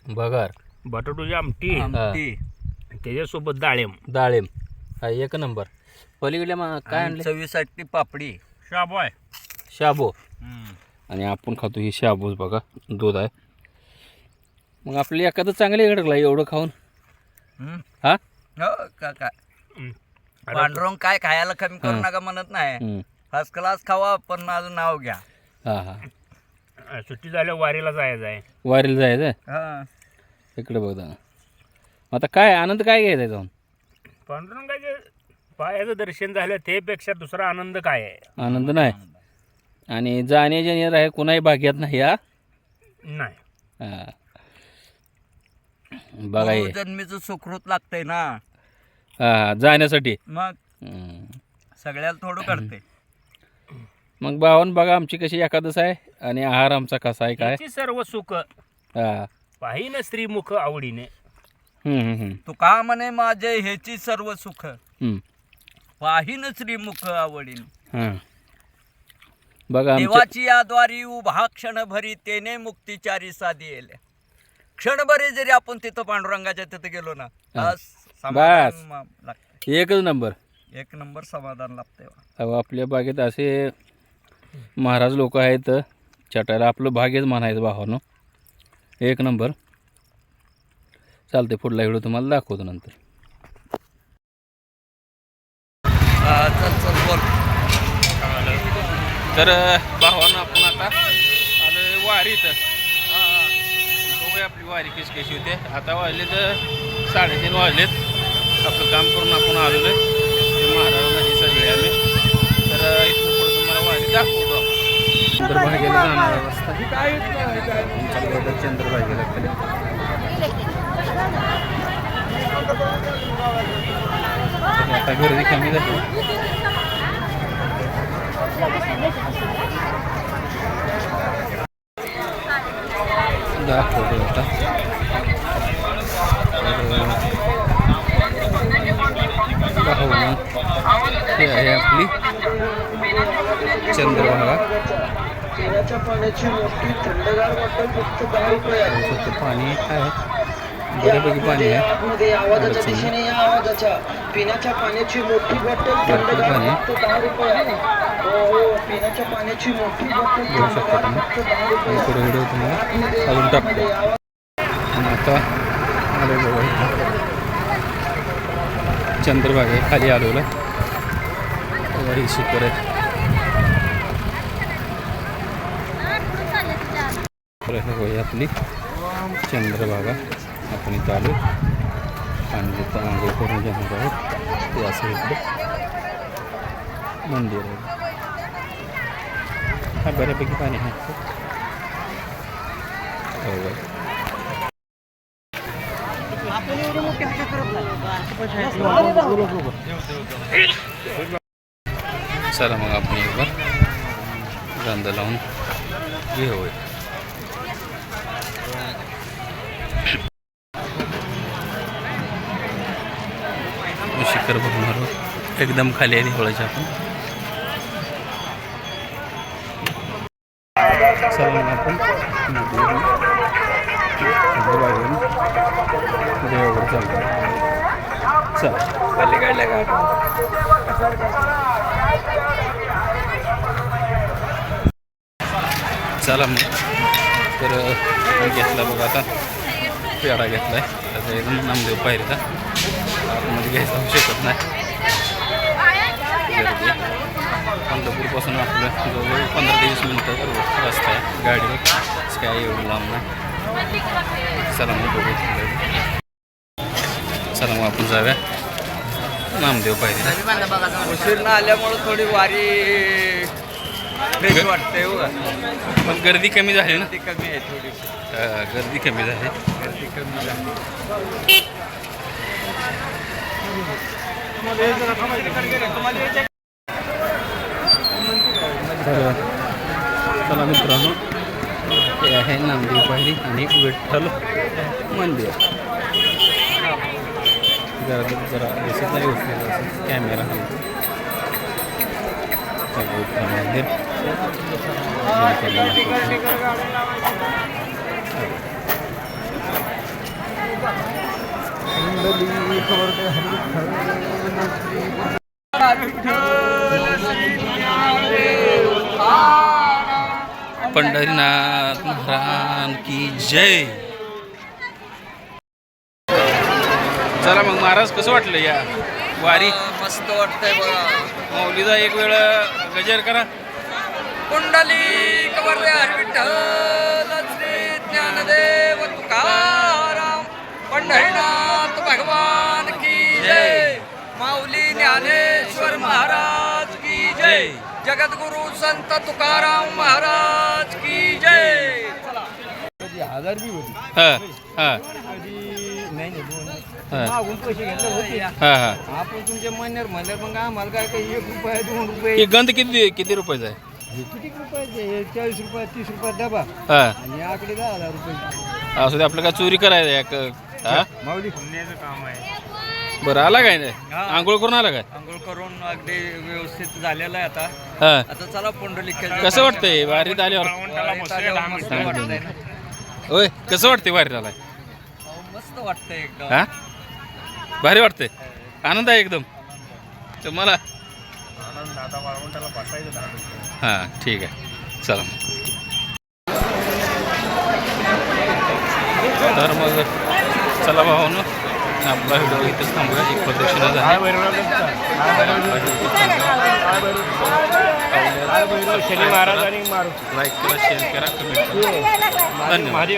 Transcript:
बघार, बटाटोची आमटी, आमटी त्याच्यासोबत डाळिंब हा एक नंबर. पलीकडे काय आणले? चवीसाठी पापडी शाबू आहे. शाबू. आणि आपण खातो ही शाबूच बघा, दूध आहे. मग आपली एखादं चांगली घडकला एवढं खाऊन. हा हो काय पांडुरंग काय खायला कमी करू नका म्हणत नाही. फर्स्ट क्लास खावा पण माझं नाव घ्या. हा हा, सुट्टी झाल्यावर वारीला जायचं आहे. वारीला जायचं. हा इकडे बघा. आता काय आनंद काय घ्यायचा जाऊन? पांडुरंगाचे पायाचं दर्शन झालं त्यापेक्षा दुसरा आनंद काय आहे? आनंद नाही. आणि जाणे जाणे आहे कुणाही भाग्यात नाही. हा नाही. हा. बघा हे जन्मीचं सुखरूत लागतंय ना. हा जाण्यासाठी. मग सगळ्याला थोडं करते. मग भावन बघा आमची कशी एकादश आहे आणि आहार आमचा कसा आहे काय. याची सर्व सुख हा. पाहिन स्त्रीमुख आवडीने. तू का म्हणे माझे ह्याची सर्व सुख हम्म. पाहिन श्रीमुख आवडीने. हा. बघा आमच्या देवाची याद्वारी उभा क्षणभरी तेने मुक्तिचारी साधी येले. क्षणभरी जरी आपण तिथं पांडुरंगाच्या तिथं गेलो ना समाधान लागतं. एकच नंबर. एक नंबर समाधान लागतंय. अहो आपल्या बागेत असे महाराज लोक आहेत चटायला आपलं भाग्यच म्हणायचं भावानं. एक नंबर. चालते पुढला व्हिडिओ तुम्हाला दाखवतो नंतर. चल चल बोल. तर भावानं आपण आता आलो वारीत. बघूया आपली वारी कशी होते. आता वाजले तर 3:30 वाजलेत. आपलं काम करून आपण आलेलो आहे महाराजांना हे सगळे आम्ही. तर इथून पुढे तुम्हाला वारी दाखवतो. चंद्रभागेला जाणारा रस्ता. चंद्रभागेला आता गर्दी कमी झाली. दाखवतो आता. हे आहे आपली चंद्रभागा. पाण्याची मोठी थंडगार बॉटल फक्त 10 रुपये. पाणी आहे बऱ्यापैकी पाणी आहे. आतमध्ये आवाजाच्या दिशेने या आवाजाच्या पिण्याच्या पाण्याची मोठी बॉटल थंडगार फक्त 10 रुपये. हो पिण्याच्या पाण्याची मोठी बॉटल घेऊ शकता तुम्ही. पुढे व्हिडिओ तुम्हाला अजून टाकतो. आणि आता आलो बघा चंद्रभागे खाली आलेलं ही सुपर आहे. आपली चंद्रभागा आपण इथं आलो आणि तिथं आंघोळ करून जाणार आहोत. ते असं इकडे मंदिर आहे. हा बऱ्यापैकी पाणी आहे. चला मग आपण एकदा गंध लावून घेऊया. शिखर बघणार आहोत. एकदम खाली आहे देवळाच्या आपण. चला मग आपण देवावर चालतो. चला मग. तर घेतला बघा आता पेढा घेतला आहे. त्याचा एकदम नामदेव पायरीचा आतमध्ये घ्यायचा होऊ शकत नाही. गर्दी पंढरपूरपासून आपलं जवळ 15 ते 20 मिनटं रस्ता आहे गाडीवर. काय एवढं लांब नाही. चला मग बघू. चला मग आपण जाऊया नामदेव पायरीला. उशीर न आल्यामुळे थोडी वारी फ्रेश वाटते. पण गर्दी कमी झाली ना. ती कमी आहे थोडी. गर्दी कमी झाली. गर्दी कमी झाली. चला मित्रांनो हे आहे नामदेव पायरी आणि विठ्ठल मंदिर. जरा दिसत नाही उठलेलं कॅमेरा. मंदिर पंढरीनाथ महाराज की जय. चला मग महाराज कसं वाटलं या वारी? मस्त वाटतंय बघा. माऊलीचा एक वेळ गजर करा. कुंडली कवरले विठ्ठल श्री ज्ञानदेव तुकाराम पंढरीनाथ भगवान की जय. माऊली ज्ञानेश्वर महाराज की जय. जगद्गुरु संत तुकाराम महाराज की जय. हजार बी होती हा हा नाही हा मागून पैसे घेतले होते हा हा. आपण तुमच्या महिन्यावर म्हणलं मग आम्हाला काय काही 1 रुपया 2 रुपये ही गंध किती रुपयाचा आहे? हे किती रुपयाचे 40 रुपये 30 रुपये डबा हा आणि आकडे 10,000 रुपये. असू दे, आपलं काय चोरी करायचं एक हा. माऊली पुण्याचं काम आहे. बरं आला काय नाही? हा. आंघोळ करून आला काय? आंघोळ करून अगदी व्यवस्थित झालेलं आहे आता. हा. आता चला पुंडलिक कसं वाटतंय वारीत आल्यावर? होय कसं वाटतंय वारीत आलाय? मस्त वाटतंय एकदम. हा भारी वाटतंय, आनंद आहे एकदम तुम्हाला? आनंद आता वाळवंटाला बसायचं 10 रुपये. हां ठीक आहे चला. तर मग चला भावानं आपला व्हिडिओ इथेच थांबूया. एक प्रदक्षिणा झाली. शनी महाराज आणि मारू लाईक करा, शेअर करा, कमेंट करा. धन्यवाद.